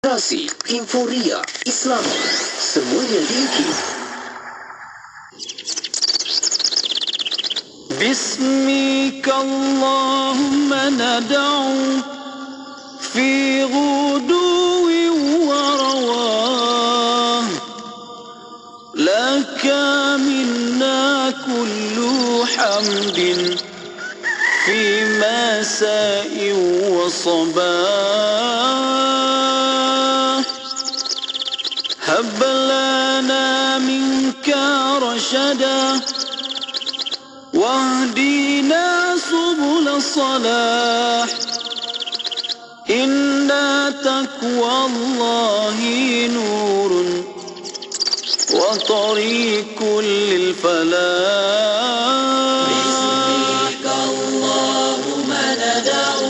Rasi, Inforia, Islami, semuanya diiki. Bismika Allahumma nad'u fi ghuduwi wa rawah, laka minna kullu hamdin fi masa'i wa sabah, hab lana minka rashada واهدنا سبل الصلاح إن تقوى الله نور وطريق للفلاح. باسمك اللهم ندعو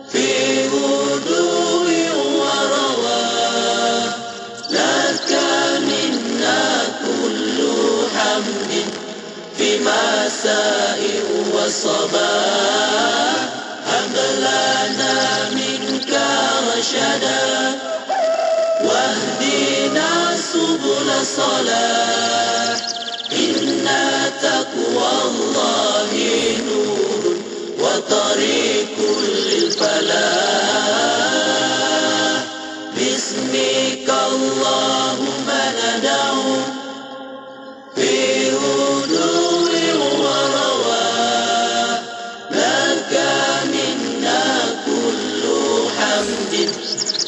في غدو ورواح، لك منا كل حمد في مساء وصباح، هب لنا منك رشدا واهدنا سبل الصلاح إن تقوى الله نور وطريق للفلاح. باسمك اللهم ندعو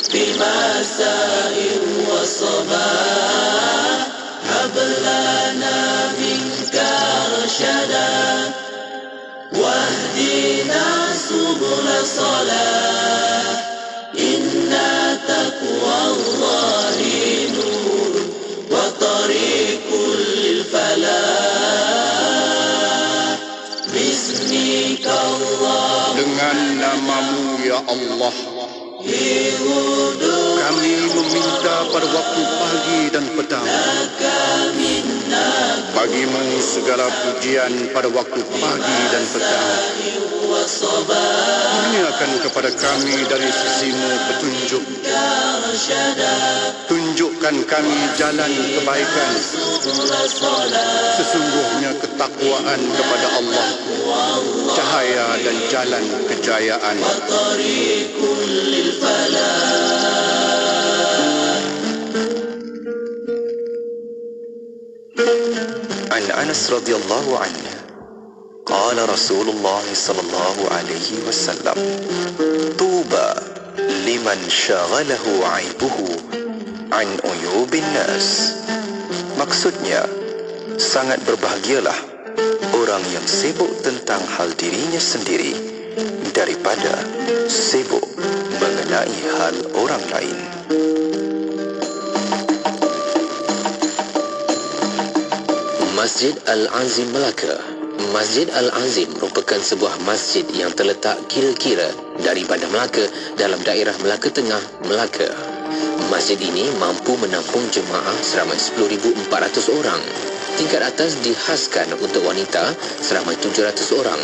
في مساء وصباح، هب لنا منك رشدا واهدنا سبل الصلاح إن تقوى الله نور وطريق للفلاح. باسمك الله. Dengan namamu ya Allah, kami meminta pada waktu pagi dan petang. Bagimu segala pujian pada waktu pagi dan petang. Kurniakan kepada kami dari sisimu petunjuk. Tunjukkan kami jalan kebaikan. Sesungguhnya ketakwaan kepada Allah cahaya dan jalan kejayaan. عن أنس رضي الله عنه قال رسول الله صلى الله عليه وسلم طوبى لمن شغله عيبه عن عيوب الناس. Maksudnya, sangat berbahagialah orang yang sibuk tentang hal dirinya sendiri daripada sibuk mengenai hal orang lain. Masjid Al-Azim Melaka. Masjid Al-Azim merupakan sebuah masjid yang terletak kira-kira daripada Melaka dalam daerah Melaka Tengah, Melaka. Masjid ini mampu menampung jemaah seramai 10,400 orang. Tingkat atas dihaskan untuk wanita seramai 700 orang,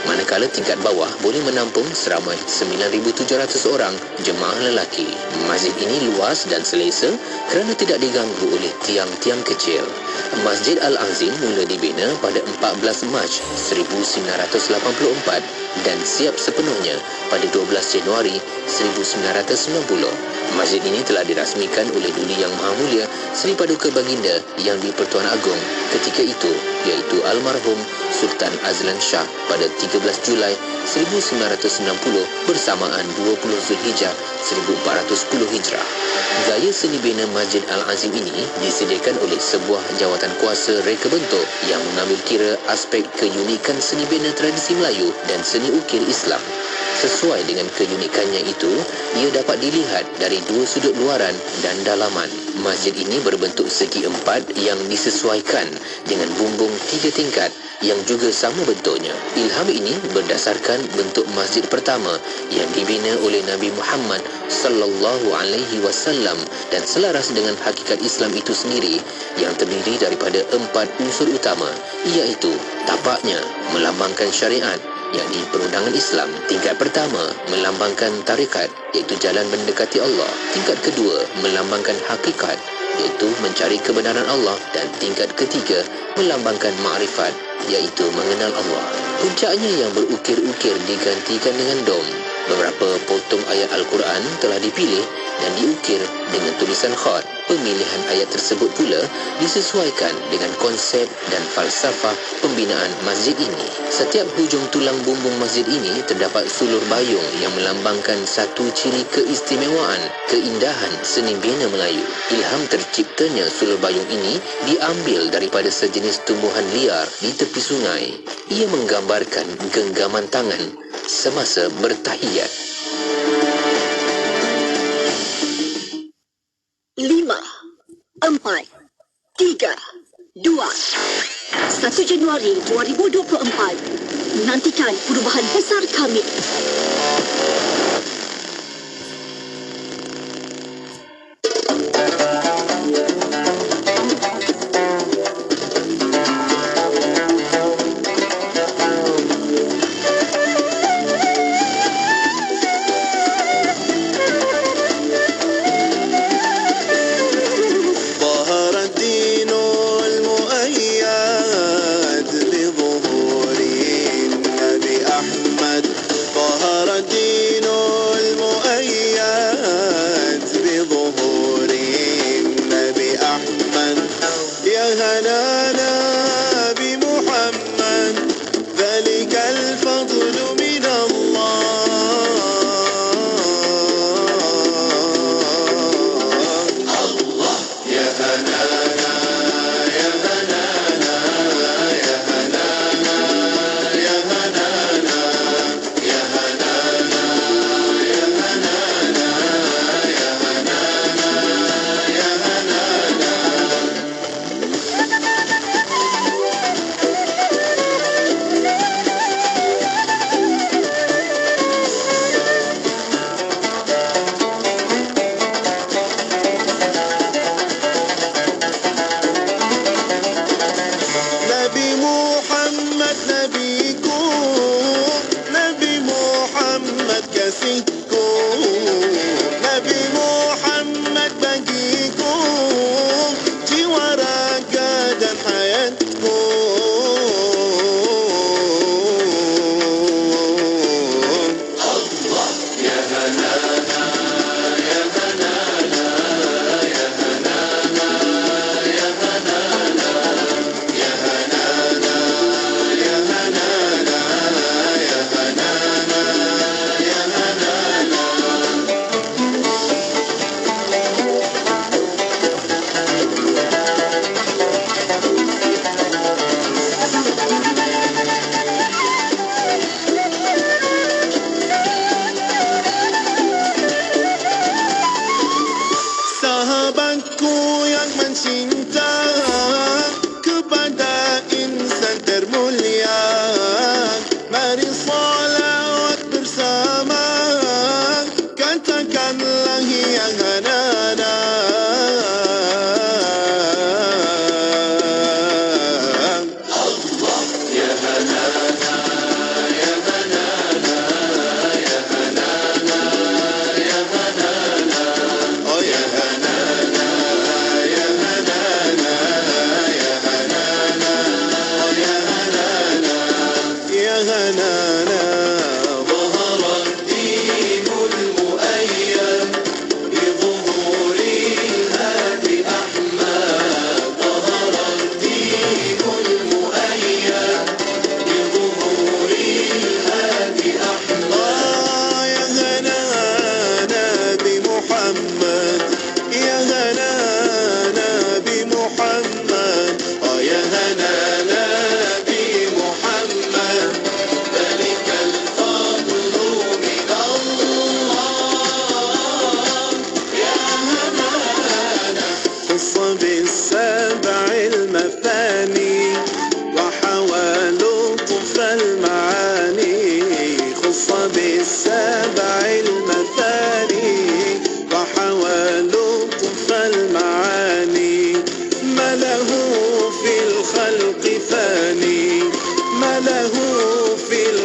manakala tingkat bawah boleh menampung seramai 9,700 orang jemaah lelaki. Masjid ini luas dan selesa kerana tidak diganggu oleh tiang-tiang kecil. Masjid Al-Azim mula dibina pada 14 Mac 1984 dan siap sepenuhnya pada 12 Januari 1990. Masjid ini telah dirasmikan oleh Duli Yang Maha Mulia Seri Paduka Baginda Yang di-Pertuan Agong ketika itu, iaitu Almarhum Sultan Azlan Shah pada 13 Julai 1990 bersamaan 20 Zulhijjah 1410 Hijrah. Gaya seni bina Masjid Al-Azim ini disediakan oleh sebuah jawatan kuasa reka bentuk yang mengambil kira aspek keunikan seni bina tradisi Melayu dan seni ukir Islam. Sesuai dengan keunikannya itu, ia dapat dilihat dari dua sudut luaran dan dalaman. Masjid ini berbentuk segi empat yang disesuaikan dengan bumbung 3 tingkat yang juga sama bentuknya. Ilham ini berdasarkan bentuk masjid pertama yang dibina oleh Nabi Muhammad sallallahu alaihi wasallam dan selaras dengan hakikat Islam itu sendiri yang terdiri daripada 4 unsur utama, iaitu tapaknya melambangkan syariat, yakni perundangan Islam. Tingkat pertama melambangkan tarekat, iaitu jalan mendekati Allah. Tingkat kedua melambangkan hakikat, iaitu mencari kebenaran Allah. Dan tingkat ketiga melambangkan ma'rifat, iaitu mengenal Allah. Puncaknya yang berukir-ukir digantikan dengan dom. Beberapa potong ayat Al-Quran telah dipilih dan diukir dengan tulisan khat. Pemilihan ayat tersebut pula disesuaikan dengan konsep dan falsafah pembinaan masjid ini. Setiap hujung tulang bumbung masjid ini terdapat sulur bayung yang melambangkan satu ciri keistimewaan, keindahan seni bina Melayu. Ilham terciptanya sulur bayung ini diambil daripada sejenis tumbuhan liar di tepi sungai. Ia menggambarkan genggaman tangan semasa bertahiyat. 5, 4, 3, 2, 1 Januari 2024. Nantikan perubahan besar kami.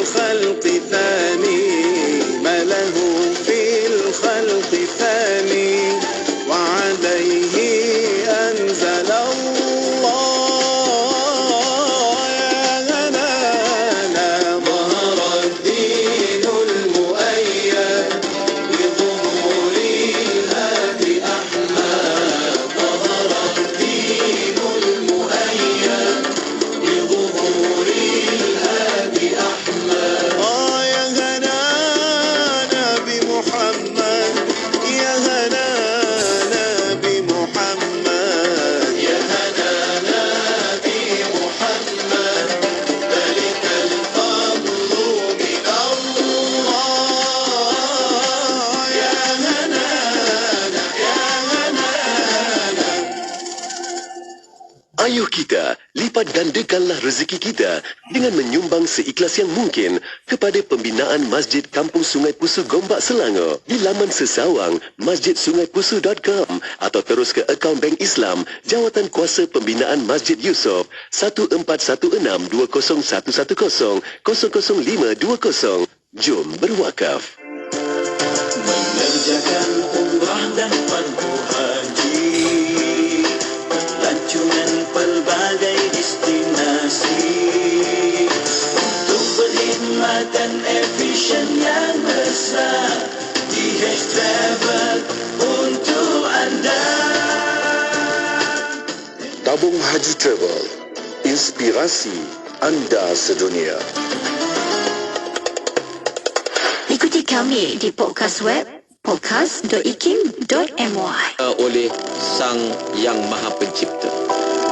الخلق Ayuh kita, lipat gandakanlah rezeki kita dengan menyumbang seikhlas yang mungkin kepada pembinaan Masjid Kampung Sungai Pusu Gombak Selangor di laman sesawang masjidsungaipusu.com atau terus ke akaun Bank Islam Jawatan Kuasa Pembinaan Masjid Yusof 1416201110000520. Jom berwakaf. Mengerjakan umrah dan fardu haji, pelancongan pelbagai destinasi, untuk berkhidmat dan efisien yang besar. DH Travel untuk anda. Tabung Haji Travel, inspirasi anda sedunia. Ikuti kami di podcast web podcast.ikim.my. Oleh Sang Yang Maha Pencipta.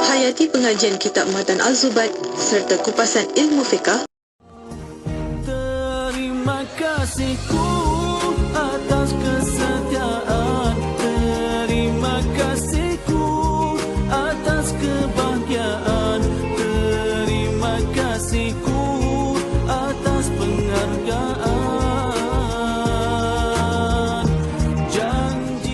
Hayati pengajian kitab Matan Al-Zubat serta kupasan ilmu fiqah. Terima kasihku atas kesetiaan, terima kasihku atas kebahagiaan, terima kasihku atas penghargaan.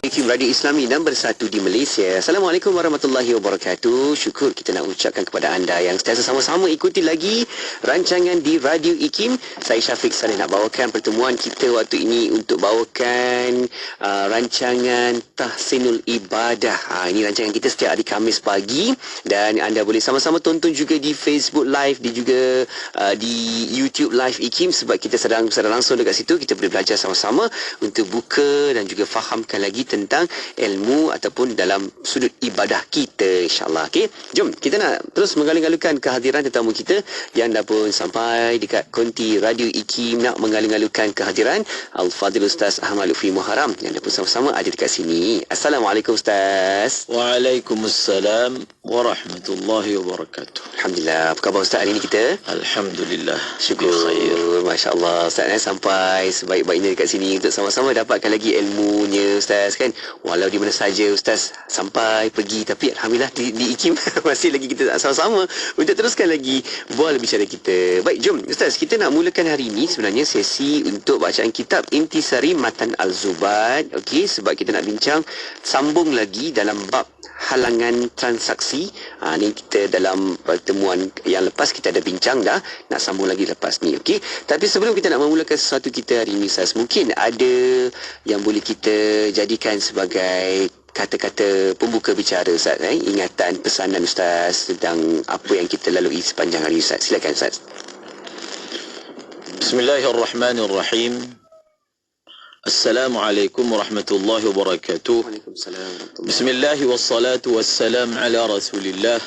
IKIM Radio Islami nombor 1 di Malaysia. Assalamualaikum warahmatullahi wabarakatuh. Syukur kita nak ucapkan kepada anda yang sentiasa sama-sama ikuti lagi rancangan di Radio IKIM. Saya Syafiq Saleh nak bawakan pertemuan kita waktu ini untuk bawakan rancangan Tahsinul Ibadah. Ini rancangan kita setiap hari Khamis pagi dan anda boleh sama-sama tonton juga di Facebook Live, di juga di YouTube Live IKIM sebab kita sedang langsung dekat situ. Kita boleh belajar sama-sama untuk buka dan juga fahamkan lagi tentang ilmu ataupun dalam sudut ibadah kita, insyaAllah. Okay, jom kita nak terus mengalu-alukan kehadiran tetamu kita yang dah pun sampai dekat konti Radio IKIM nak mengalu-alukan kehadiran Al-Fadhil Ustaz Ahmad Lutfi Muharram yang dah pun sama-sama ada dekat sini. Assalamualaikum Ustaz. Waalaikumsalam warahmatullahi wabarakatuh. Alhamdulillah. Apa khabar Ustaz hari ini kita? Alhamdulillah. Syukur. Masya Allah Ustaz sampai sebaik-baiknya dekat sini untuk sama-sama dapatkan lagi ilmunya Ustaz kan. Walau di mana saja Ustaz sampai pergi, tapi Alhamdulillah di IKIM masih lagi kita sama-sama untuk teruskan lagi bual bicara kita. Baik, jom Ustaz, kita nak mulakan hari ini sebenarnya sesi untuk bacaan kitab Intisari Matan Al-Zubat. Okey, sebab kita nak bincang sambung lagi dalam bab halangan transaksi. Ni kita dalam pertemuan yang lepas kita ada bincang dah, nak sambung lagi lepas ni. Okey, tapi sebelum kita nak memulakan sesuatu kita hari ini Ustaz, mungkin ada yang boleh kita jadikan sebagai kata-kata pembuka bicara Ustaz, ingatan, pesanan Ustaz tentang apa yang kita lalui sepanjang hari Ustaz. Silakan Ustaz. Bismillahirrahmanirrahim. Assalamualaikum warahmatullahi wabarakatuh. Waalaikumsalam. Bismillah wassalatu wassalam ala Rasulillah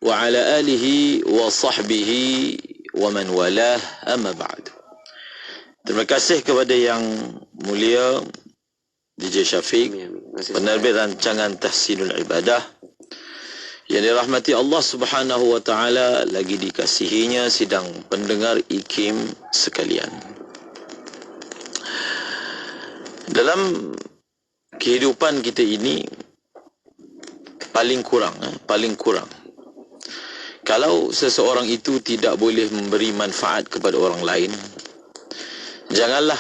wa ala alihi wa sahbihi wa man walah, amma ba'd. Terima kasih kepada yang mulia DJ Syafiq, penerbit rancangan Tahsinul Ibadah yang dirahmati Allah Subhanahu wa taala, lagi dikasihinya sidang pendengar IKIM sekalian. Dalam kehidupan kita ini paling kurang kalau seseorang itu tidak boleh memberi manfaat kepada orang lain, janganlah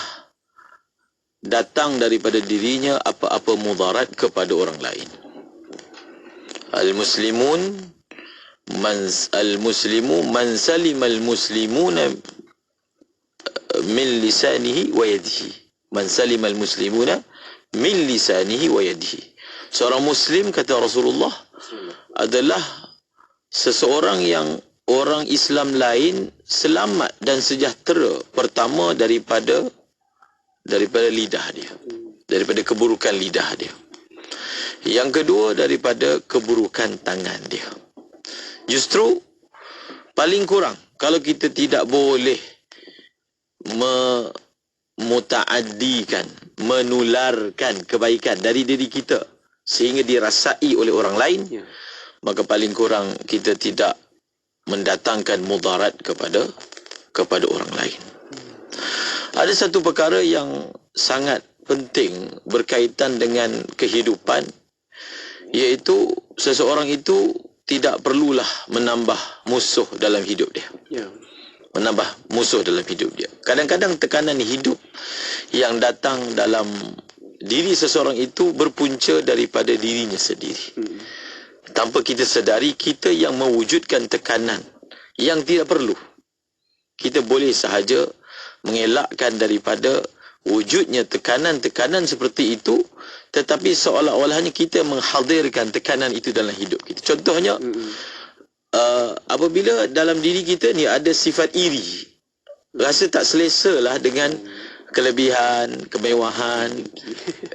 datang daripada dirinya apa-apa mudarat kepada orang lain. Al-muslimu man salima al-muslimuna min lisanihi wa yadihi. Man salima al-muslimuna min lisanihi wa yadihi. Seorang muslim, kata Rasulullah, adalah seseorang yang orang Islam lain selamat dan sejahtera, pertama daripada lidah dia, daripada keburukan lidah dia. Yang kedua, daripada keburukan tangan dia. Justru paling kurang kalau kita tidak boleh mutaaddikan, menularkan kebaikan dari diri kita sehingga dirasai oleh orang lain, maka paling kurang kita tidak mendatangkan mudarat kepada orang lain. Ada satu perkara yang sangat penting berkaitan dengan kehidupan, iaitu seseorang itu tidak perlulah menambah musuh dalam hidup dia. Ya. Menambah musuh dalam hidup dia. Kadang-kadang tekanan hidup yang datang dalam diri seseorang itu berpunca daripada dirinya sendiri. Tanpa kita sedari, kita yang mewujudkan tekanan yang tidak perlu. Kita boleh sahaja mengelakkan daripada wujudnya tekanan-tekanan seperti itu, tetapi seolah-olahnya kita menghadirkan tekanan itu dalam hidup kita. Contohnya, apabila dalam diri kita ni ada sifat iri, rasa tak selesa lah dengan kelebihan, kemewahan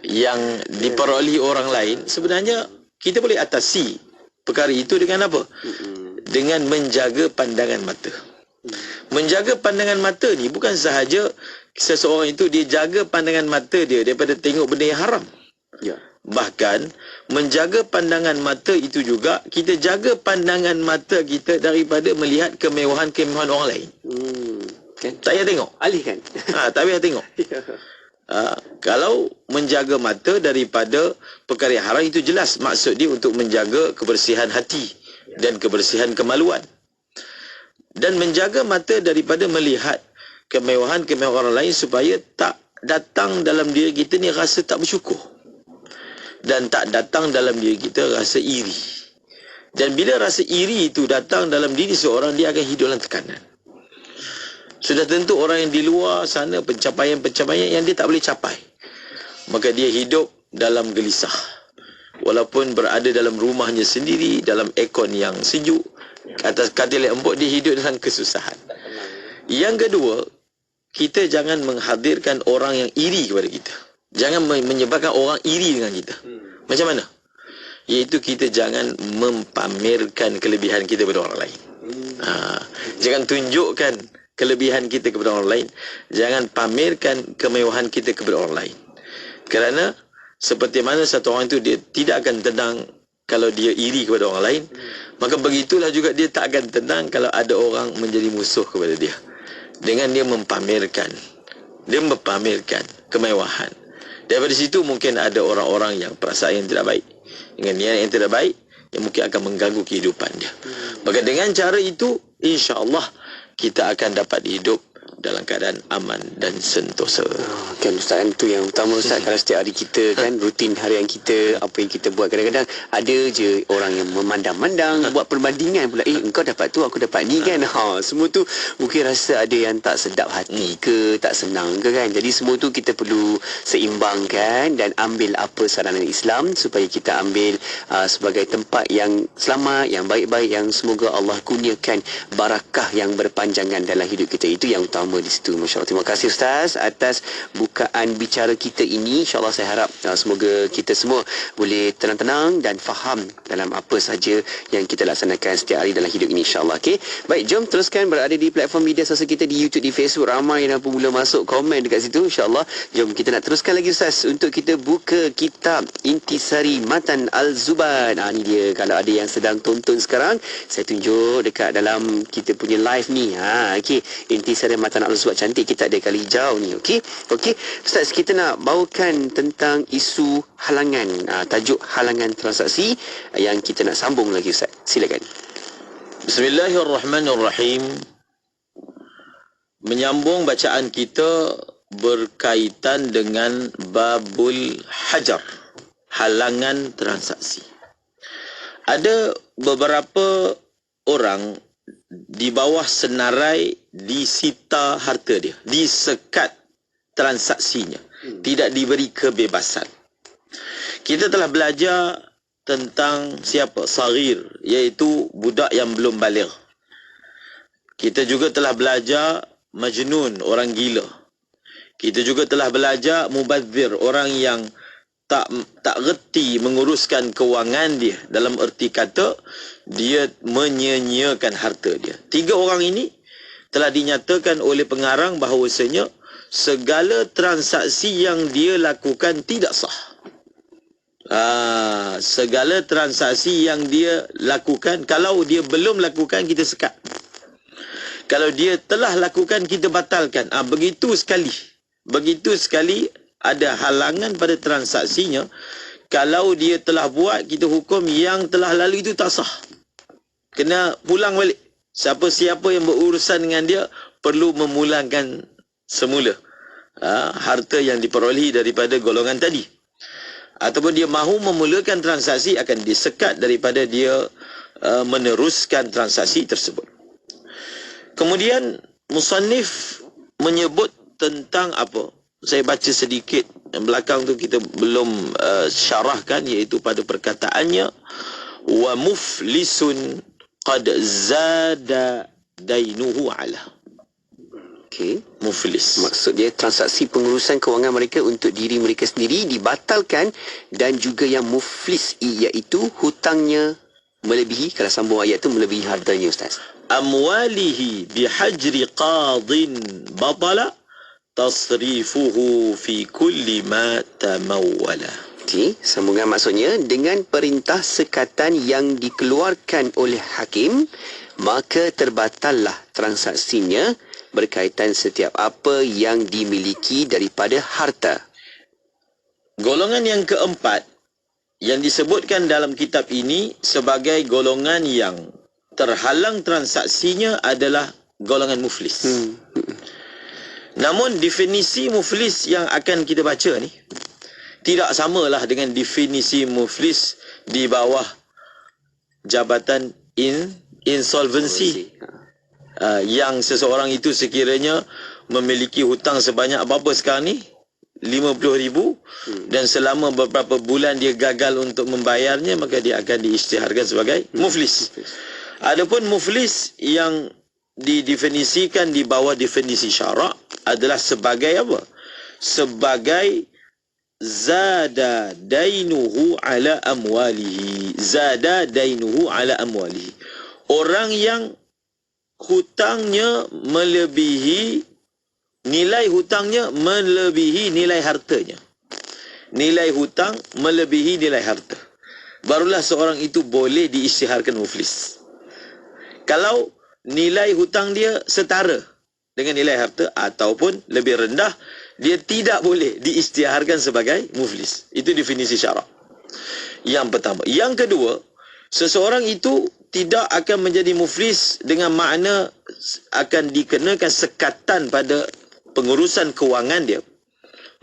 yang diperolehi orang lain, sebenarnya kita boleh atasi perkara itu dengan apa? Dengan menjaga pandangan mata. Menjaga pandangan mata ni bukan sahaja seseorang itu dia jaga pandangan mata dia daripada tengok benda yang haram. Ya. Bahkan menjaga pandangan mata itu juga kita jaga pandangan mata kita daripada melihat kemewahan-kemewahan orang lain. Kan? Tak payah tengok. Alihkan. Tak payah tengok. Kalau menjaga mata daripada perkara yang haram, itu jelas maksud dia untuk menjaga kebersihan hati dan kebersihan kemaluan. Dan menjaga mata daripada melihat kemewahan-kemewahan orang lain supaya tak datang dalam diri kita ni rasa tak bersyukur. Dan tak datang dalam diri kita rasa iri. Dan bila rasa iri itu datang dalam diri seorang, dia akan hidup dalam tekanan. Sudah tentu orang yang di luar sana pencapaian-pencapaian yang dia tak boleh capai, maka dia hidup dalam gelisah. Walaupun berada dalam rumahnya sendiri, dalam aircon yang sejuk, atas katil yang empuk, dia hidup dalam kesusahan. Yang kedua, kita jangan menghadirkan orang yang iri kepada kita. Jangan menyebabkan orang iri dengan kita. Macam mana? Iaitu kita jangan mempamerkan kelebihan kita kepada orang lain. Jangan tunjukkan kelebihan kita kepada orang lain. Jangan pamerkan kemewahan kita kepada orang lain. Kerana seperti mana satu orang itu dia tidak akan tenang kalau dia iri kepada orang lain, maka begitulah juga dia tak akan tenang kalau ada orang menjadi musuh kepada dia. Dengan dia mempamerkan kemewahan. Daripada situ mungkin ada orang-orang yang perasaan yang tidak baik, dengan niat yang tidak baik, yang mungkin akan mengganggu kehidupan dia. Maka dengan cara itu, insya-Allah kita akan dapat hidup dalam keadaan aman dan sentosa. Kan Ustaz, kan itu yang utama Ustaz. Kalau setiap hari kita kan rutin harian kita, apa yang kita buat, kadang-kadang ada je orang yang memandang-mandang, buat perbandingan pula, engkau dapat tu, aku dapat ni kan. Semua tu mungkin rasa ada yang tak sedap hati ke, tak senang ke kan. Jadi semua tu kita perlu seimbangkan dan ambil apa saranan Islam supaya kita ambil sebagai tempat yang selamat, yang baik-baik, yang semoga Allah kurniakan barakah yang berpanjangan dalam hidup kita. Itu yang utama di situ. Masya-Allah. Terima kasih Ustaz atas bukaan bicara kita ini. InsyaAllah saya harap semoga kita semua boleh tenang-tenang dan faham dalam apa saja yang kita laksanakan setiap hari dalam hidup ini, insyaAllah. Okay? Baik, jom teruskan berada di platform media sosial kita di YouTube, di Facebook. Ramai yang pun mula masuk komen dekat situ, insyaAllah. Jom kita nak teruskan lagi Ustaz untuk kita buka kitab Intisari Matan Al-Zubat. Ni dia, kalau ada yang sedang tonton sekarang, saya tunjuk dekat dalam kita punya live ni. Okay. Intisari Matan Al-Zubat, cantik kita ada kali hijau ni. Okey. Ustaz, kita nak bawakan tentang isu halangan, tajuk halangan transaksi yang kita nak sambung lagi Ustaz. Silakan. Bismillahirrahmanirrahim. Menyambung bacaan kita berkaitan dengan babul hajar, halangan transaksi. Ada beberapa orang di bawah senarai disita harta dia, disekat transaksinya, tidak diberi kebebasan. Kita telah belajar tentang siapa? Saghir, iaitu budak yang belum baligh. Kita juga telah belajar majnun, orang gila. Kita juga telah belajar mubadzir, orang yang tak reti menguruskan kewangan dia. Dalam erti kata, dia menyia-nyiakan harta dia. 3 orang ini telah dinyatakan oleh pengarang bahawasanya segala transaksi yang dia lakukan tidak sah. Segala transaksi yang dia lakukan, kalau dia belum lakukan, kita sekat. Kalau dia telah lakukan, kita batalkan. Begitu sekali ada halangan pada transaksinya. Kalau dia telah buat, kita hukum yang telah lalu itu tak sah. kena pulang balik. Siapa-siapa yang berurusan dengan dia perlu memulangkan semula harta yang diperolehi daripada golongan tadi. Ataupun dia mahu memulakan transaksi, akan disekat daripada dia meneruskan transaksi tersebut. Kemudian musannif menyebut tentang apa? Saya baca sedikit belakang tu, kita belum syarahkan, iaitu pada perkataannya wa muflisun qad zada dainuhu ala. Okey, muflis. Maksud dia transaksi pengurusan kewangan mereka untuk diri mereka sendiri dibatalkan, dan juga yang muflis iaitu hutangnya melebihi, kalau sambung ayat tu, melebihi hartanya, Ustaz. Amwalihi bihajri qadin batala tasrifuhu fi kulli ma tamawwala. Okey, sambungan maksudnya, dengan perintah sekatan yang dikeluarkan oleh hakim, maka terbatallah transaksinya berkaitan setiap apa yang dimiliki daripada harta. Golongan yang keempat yang disebutkan dalam kitab ini sebagai golongan yang terhalang transaksinya adalah golongan muflis. Namun definisi muflis yang akan kita baca ni tidak samalah dengan definisi muflis di bawah jabatan insolvency. Yang seseorang itu sekiranya memiliki hutang sebanyak apa sekarang ni, 50,000, dan selama beberapa bulan dia gagal untuk membayarnya, maka dia akan diisytiharkan sebagai muflis. Adapun muflis yang didefinisikan di bawah definisi syarak adalah sebagai apa? Sebagai zada dainuhu ala amwalihi. Zada dainuhu ala amwalihi. Orang yang hutangnya melebihi, nilai hutangnya melebihi nilai hartanya. Nilai hutang melebihi nilai harta. Barulah seorang itu boleh diisytiharkan muflis. Kalau nilai hutang dia setara dengan nilai harta ataupun lebih rendah, dia tidak boleh diisytiharkan sebagai muflis. Itu definisi syarak yang pertama. Yang kedua, seseorang itu tidak akan menjadi muflis dengan makna akan dikenakan sekatan pada pengurusan kewangan dia,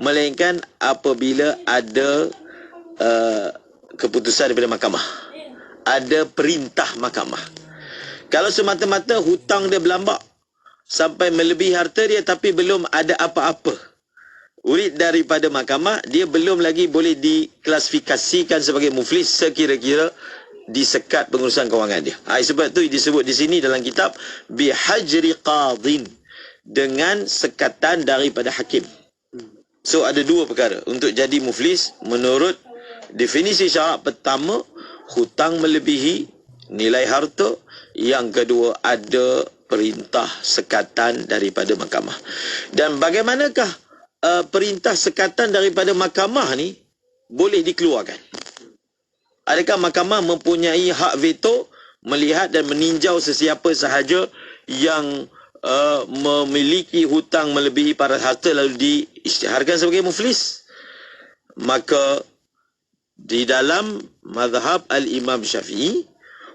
melainkan apabila ada keputusan daripada mahkamah, ada perintah mahkamah. Kalau semata-mata hutang dia berlambak sampai melebihi harta dia, tapi belum ada apa-apa urid daripada mahkamah, dia belum lagi boleh diklasifikasikan sebagai muflis sekira-kira disekat pengurusan kewangan dia. Sebab tu disebut di sini dalam kitab bihajri qadin, dengan sekatan daripada hakim. So ada dua perkara untuk jadi muflis menurut definisi syarak. Pertama, hutang melebihi nilai harta. Yang kedua, ada perintah sekatan daripada mahkamah. Dan bagaimanakah perintah sekatan daripada mahkamah ni boleh dikeluarkan? Adakah mahkamah mempunyai hak veto melihat dan meninjau sesiapa sahaja yang memiliki hutang melebihi paras harta lalu diisytiharkan sebagai muflis? Maka di dalam mazhab al-Imam Syafi'i,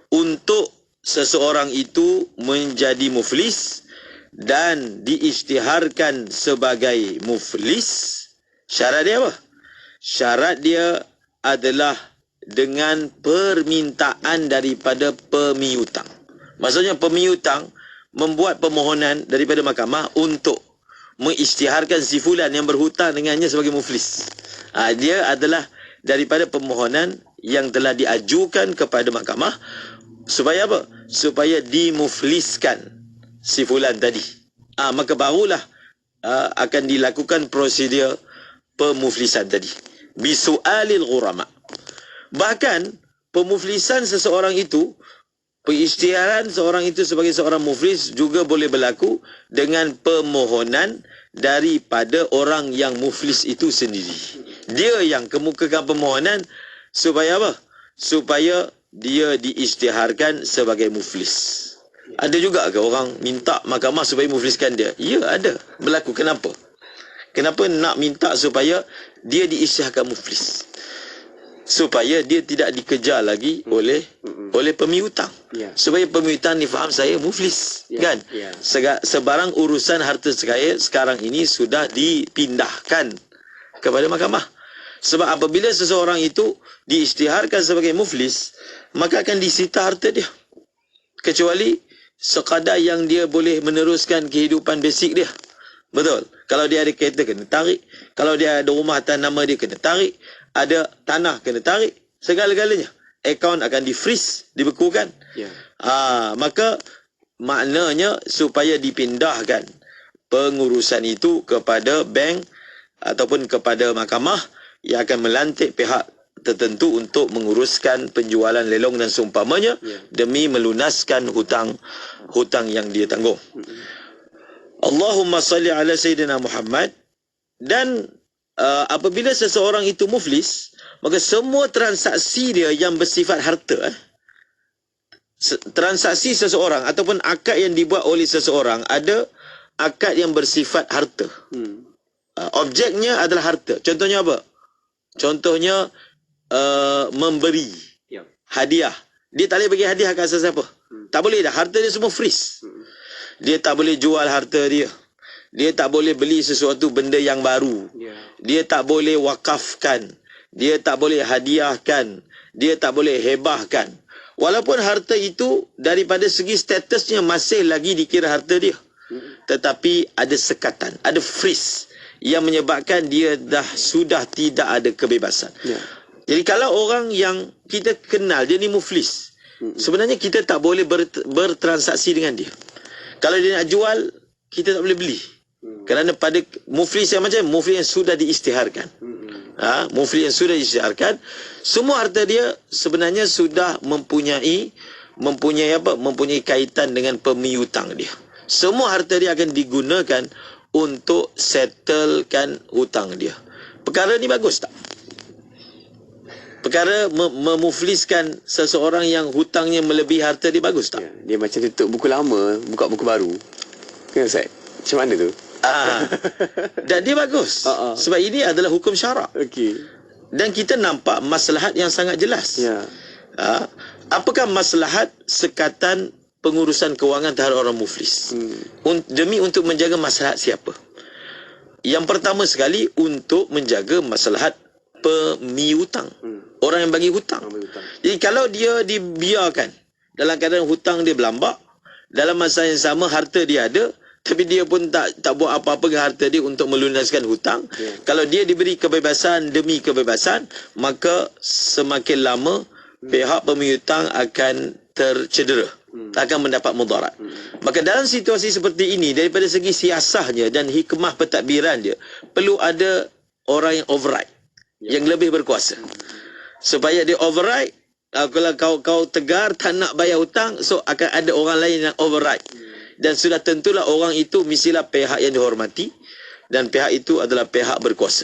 untuk seseorang itu menjadi muflis dan diisytiharkan sebagai muflis, syarat dia apa? Syarat dia adalah dengan permintaan daripada pemiutang. Maksudnya pemiutang membuat permohonan daripada mahkamah untuk mengisytiharkan si fulan yang berhutang dengannya sebagai muflis. Dia adalah daripada permohonan yang telah diajukan kepada mahkamah supaya apa? Supaya dimufliskan si fulan tadi. Maka barulah akan dilakukan prosedur pemuflisan tadi. Bisu'alil ghurama. Bahkan pemuflisan seseorang itu, pengisytiharan seorang itu sebagai seorang muflis juga boleh berlaku dengan permohonan daripada orang yang muflis itu sendiri. Dia yang kemukakan permohonan supaya apa? Supaya dia diisytiharkan sebagai muflis. Ada juga ke orang minta mahkamah supaya mufliskan dia? Ya, ada. Berlaku. Kenapa? Kenapa nak minta supaya dia diisytiharkan muflis? supaya dia tidak dikejar lagi oleh pemiutang. Supaya pemiutang ni faham saya muflis, kan? Sebarang urusan harta sekaya sekarang ini sudah dipindahkan kepada mahkamah. Sebab apabila seseorang itu diisytiharkan sebagai muflis, maka akan disita harta dia. Kecuali sekadar yang dia boleh meneruskan kehidupan basic dia. Betul. Kalau dia ada kereta kena tarik, kalau dia ada rumah atas nama dia kena tarik, ada tanah kena tarik, segala-galanya. Akaun akan di-freeze, dibekukan. Maka maknanya supaya dipindahkan pengurusan itu kepada bank ataupun kepada mahkamah yang akan melantik pihak tertentu untuk menguruskan penjualan lelong dan seumpamanya demi melunaskan hutang yang dia tanggung. Allahumma salli ala Sayyidina Muhammad. Dan apabila seseorang itu muflis, maka semua transaksi dia yang bersifat harta, transaksi seseorang ataupun akad yang dibuat oleh seseorang, ada akad yang bersifat harta. Objeknya adalah harta. Contohnya apa? Contohnya memberi hadiah. Dia tak boleh bagi hadiah kat siapa. Tak boleh dah. Harta dia semua freeze. Dia tak boleh jual harta dia. Dia tak boleh beli sesuatu benda yang baru. Dia tak boleh wakafkan. Dia tak boleh hadiahkan. Dia tak boleh hebahkan. Walaupun harta itu daripada segi statusnya masih lagi dikira harta dia. Tetapi ada sekatan, ada freeze yang menyebabkan dia sudah tidak ada kebebasan. Jadi kalau orang yang kita kenal, dia ni muflis, sebenarnya kita tak boleh bertransaksi dengan dia. Kalau dia nak jual, kita tak boleh beli. Kerana pada muflis yang macam muflis yang sudah diisytiharkan. Muflis yang sudah diisytiharkan, semua harta dia sebenarnya sudah mempunyai kaitan dengan pemiutang dia. Semua harta dia akan digunakan untuk settlekan hutang dia. Perkara ni bagus tak? Perkara memufliskan seseorang yang hutangnya melebihi harta dia bagus tak? Dia macam tutup buku lama, buka buku baru. Kan Ustaz? Macam mana tu? Dan dia bagus. Sebab ini adalah hukum syarak. Dan kita nampak maslahat yang sangat jelas. Apakah maslahat sekatan pengurusan kewangan terhadap orang muflis? Demi untuk menjaga maslahat siapa? Yang pertama sekali untuk menjaga maslahat pemiutang. Orang yang bagi hutang. Jadi kalau dia dibiarkan dalam keadaan hutang dia berlambak, dalam masa yang sama harta dia ada, tapi dia pun tak buat apa-apa dengan harta dia untuk melunaskan hutang. Kalau dia diberi kebebasan demi kebebasan, maka semakin lama pihak pemiutang akan tercedera, akan mendapat mudarat. Maka dalam situasi seperti ini, daripada segi siasahnya dan hikmah pentadbiran dia, perlu ada orang yang override, yang lebih berkuasa, supaya dia override. Kalau kau tegar tak nak bayar hutang, so akan ada orang lain yang override. Dan sudah tentulah orang itu mestilah pihak yang dihormati, dan pihak itu adalah pihak berkuasa.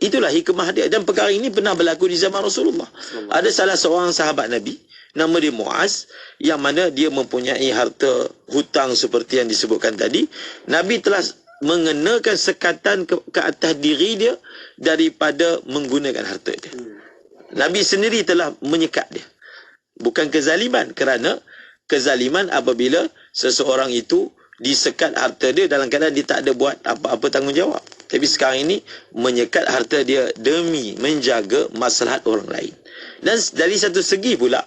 Itulah hikmah dia. Dan perkara ini pernah berlaku di zaman Rasulullah. Ada salah seorang sahabat Nabi, nama dia Muaz, yang mana dia mempunyai harta hutang seperti yang disebutkan tadi. Nabi telah mengenakan sekatan ke atas diri dia daripada menggunakan harta dia. Nabi sendiri telah menyekat dia. Bukan kezaliman, kerana kezaliman apabila seseorang itu disekat harta dia dalam keadaan dia tak ada buat apa-apa tanggungjawab. Tapi sekarang ini menyekat harta dia demi menjaga maslahat orang lain. Dan dari satu segi pula,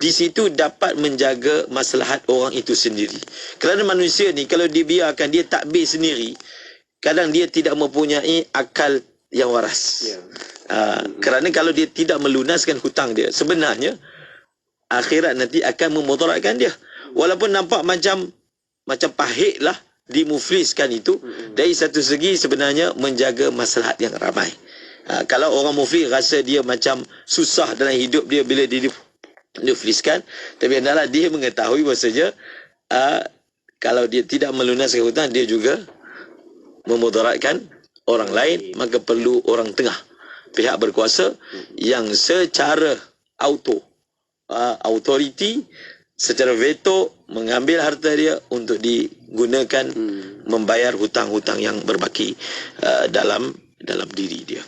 di situ dapat menjaga maslahat orang itu sendiri. Kerana manusia ni kalau dibiarkan dia takbir sendiri, kadang dia tidak mempunyai akal yang waras. Kerana kalau dia tidak melunaskan hutang dia, sebenarnya akhirat nanti akan memudaratkan dia. Walaupun nampak macam pahit lah dimufliskan itu, dari satu segi sebenarnya menjaga maslahat yang ramai. Kalau orang muflis rasa dia macam susah dalam hidup dia bila dimufliskan, tapi hendaklah dia mengetahui bahasanya kalau dia tidak melunaskan hutang, dia juga memudaratkan orang lain. Maka perlu orang tengah, pihak berkuasa yang secara authority, secara veto mengambil harta dia untuk digunakan membayar hutang-hutang yang berbaki dalam diri dia.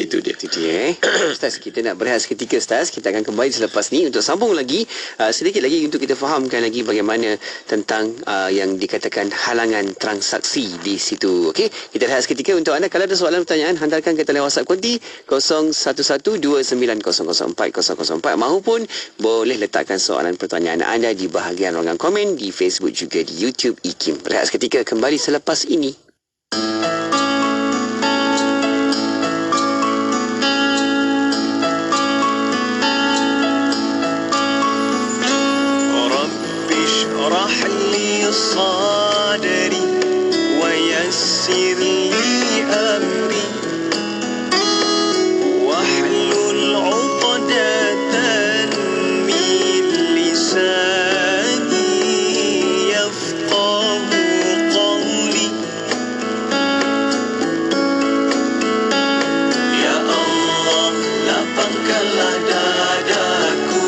Itu dia. Itu dia. Ustaz, kita nak berehat seketika Ustaz. Kita akan kembali selepas ni untuk sambung lagi sedikit lagi untuk kita fahamkan lagi bagaimana tentang yang dikatakan halangan transaksi di situ. Okey, kita rehat seketika. Untuk anda kalau ada soalan pertanyaan, hantarkan ke talian WhatsApp konti 0112900404 maupun boleh letakkan soalan pertanyaan anda di bahagian ruangan komen di Facebook juga di YouTube IKIM. Rehat seketika, kembali selepas ini. صدري ويسر لي أمري واحلل عقدة من لساني يفقه قولي يا الله lapangkanlah dadaku,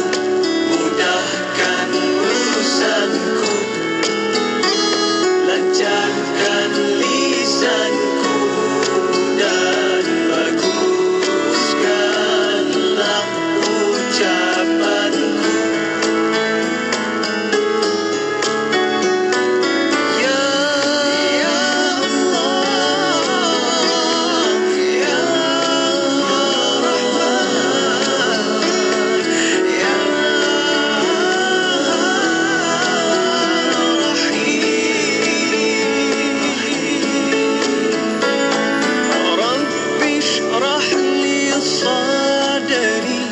mudahkan urusanku, lancarkan lisanku dan baguskanlah ucapanku. Ya Allah, Ya Rahman, Ya رب اشرح لي صدري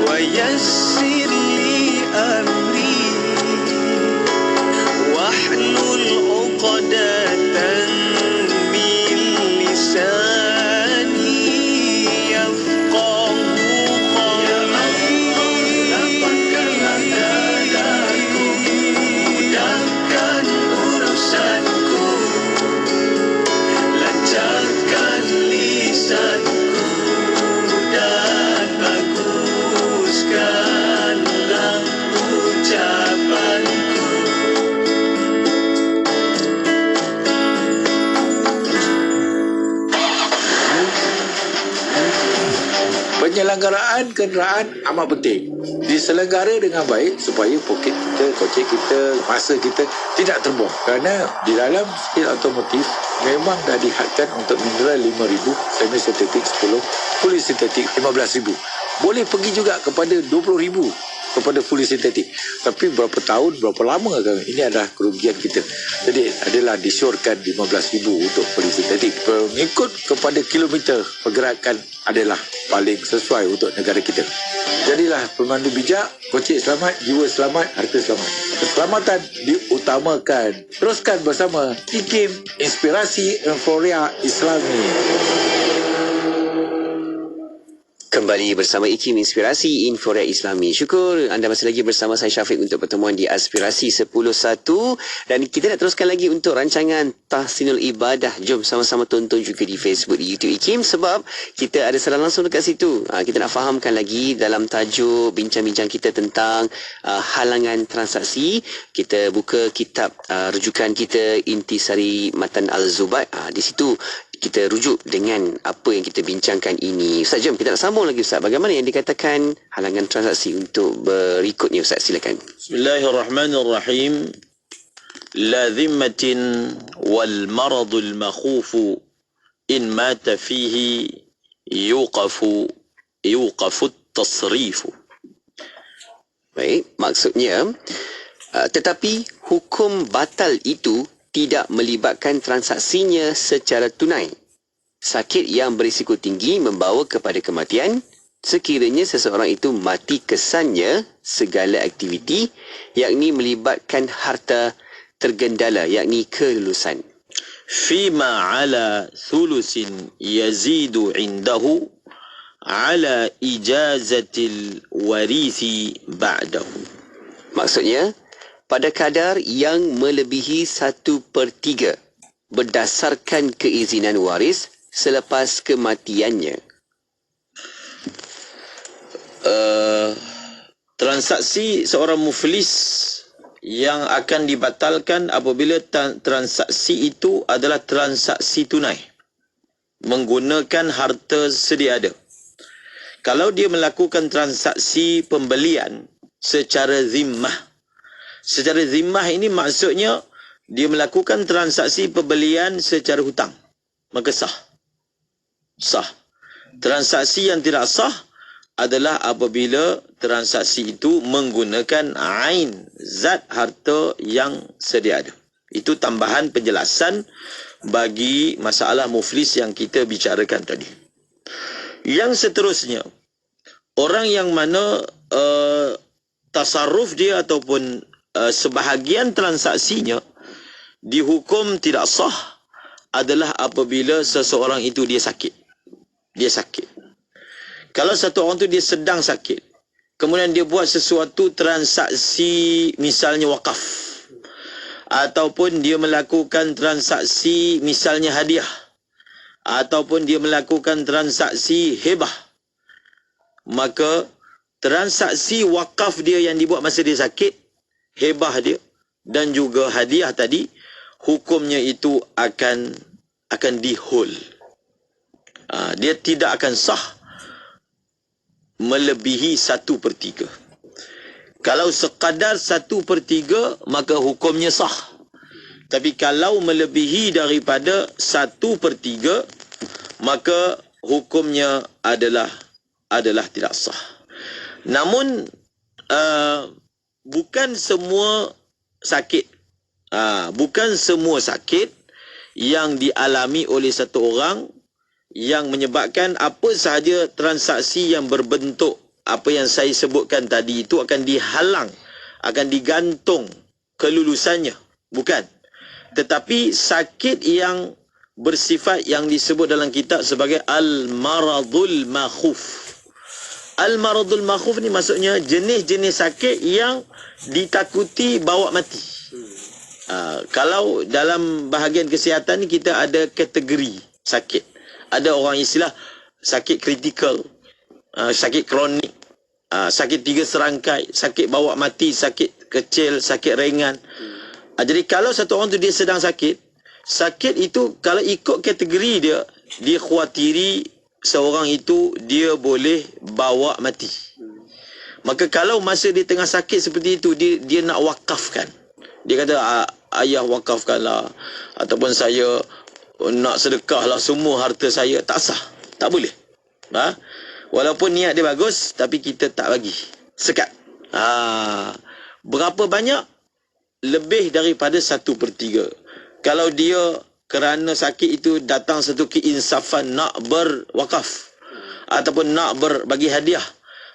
ويسر لي أمري واحلل عقدة من لساني يفقه قولي. Lapangkanlah dadaku, mudahkan urusanku, lancarkan lisanku dan baguskanlah ucapanku. Penyelenggaraan kenderaan amat penting. Diselenggara dengan baik supaya poket kita, kocek kita, masa kita tidak terbuang. Kerana di dalam skill otomotif memang dah dihadkan untuk mineral 5,000, semi sintetik 10, fully sintetik 15,000. Boleh pergi juga kepada 20,000 kepada fully sintetik. Tapi berapa tahun, berapa lama kan? Ini adalah kerugian kita. Jadi adalah disyorkan 15,000 untuk fully sintetik. Mengikut kepada kilometer pergerakan adalah paling sesuai untuk negara kita. Jadilah pemandu bijak, kocek selamat, jiwa selamat, harta selamat. Keselamatan diutamakan. Teruskan bersama IKIM, Inspirasi Euforia Islami. Kembali bersama IKIM Inspirasi Euforia Islami. Syukur anda masih lagi bersama saya Syafiq untuk pertemuan di Aspirasi 10.1 dan kita nak teruskan lagi untuk rancangan Tahsinul Ibadah. Jom sama-sama tonton juga di Facebook, di YouTube IKIM sebab kita ada siaran langsung dekat situ. Kita nak fahamkan lagi dalam tajuk bincang-bincang kita tentang halangan transaksi. Kita buka kitab rujukan kita Intisari Matan Al-Zubat. Di situ kita rujuk dengan apa yang kita bincangkan ini. Ustaz, jom kita nak sambung lagi Ustaz. Bagaimana yang dikatakan halangan transaksi untuk berikutnya Ustaz, silakan. Bismillahirrahmanirrahim. La dhimmatin wal maradul makhufu in mata fihi yuqafu tasrifu. Baik, maksudnya tetapi hukum batal itu tidak melibatkan transaksinya secara tunai. Sakit yang berisiko tinggi membawa kepada kematian sekiranya seseorang itu mati kesannya segala aktiviti yakni melibatkan harta tergendala yakni kelulusan. Fima ala thulusin yazidu indahu ala ijazatil warithi ba'dahu. Maksudnya pada kadar yang melebihi 1/3 berdasarkan keizinan waris selepas kematiannya. Transaksi seorang muflis yang akan dibatalkan apabila transaksi itu adalah transaksi tunai. menggunakan harta sedia ada. Kalau dia melakukan transaksi pembelian secara zimmah. Secara zimmah ini maksudnya dia melakukan transaksi pembelian secara hutang. Maka sah. Sah. Transaksi yang tidak sah adalah apabila transaksi itu menggunakan ain, zat harta yang sedia ada. Itu tambahan penjelasan bagi masalah muflis yang kita bicarakan tadi. Yang seterusnya, orang yang mana tasarruf dia ataupun sebahagian transaksinya dihukum tidak sah adalah apabila seseorang itu dia sakit. Dia sakit. Kalau satu orang tu dia sedang sakit, kemudian dia buat sesuatu transaksi misalnya wakaf, ataupun dia melakukan transaksi misalnya hadiah, ataupun dia melakukan transaksi hebah, maka transaksi wakaf dia yang dibuat masa dia sakit, hebah dia dan juga hadiah tadi, hukumnya itu akan dihol. Dia tidak akan sah melebihi 1/3. Kalau sekadar 1/3 maka hukumnya sah. Tapi kalau melebihi daripada 1/3 maka hukumnya adalah tidak sah. Namun bukan semua sakit. Bukan semua sakit yang dialami oleh satu orang yang menyebabkan apa sahaja transaksi yang berbentuk apa yang saya sebutkan tadi itu akan dihalang, akan digantung kelulusannya. Bukan. Tetapi sakit yang bersifat yang disebut dalam kitab sebagai al-maradul makhuf. Al-maradul makhuf ni maksudnya jenis-jenis sakit yang ditakuti bawa mati. Kalau dalam bahagian kesihatan ni kita ada kategori sakit. Ada orang istilah sakit kritikal, sakit kronik, sakit 3 serangkai, sakit bawa mati, sakit kecil, sakit ringan. Jadi kalau satu orang tu dia sedang sakit, sakit itu kalau ikut kategori dia, dia khawatiri seorang itu dia boleh bawa mati. Maka kalau masa dia tengah sakit seperti itu, dia nak wakafkan. Dia kata, ayah wakafkanlah, ataupun saya nak sedekahlah semua harta saya. Tak sah. Tak boleh. Walaupun niat dia bagus, tapi kita tak bagi. Sekat. Berapa banyak? Lebih daripada 1/3. Kalau dia kerana sakit itu datang satu keinsafan nak berwakaf, ataupun nak berbagi hadiah,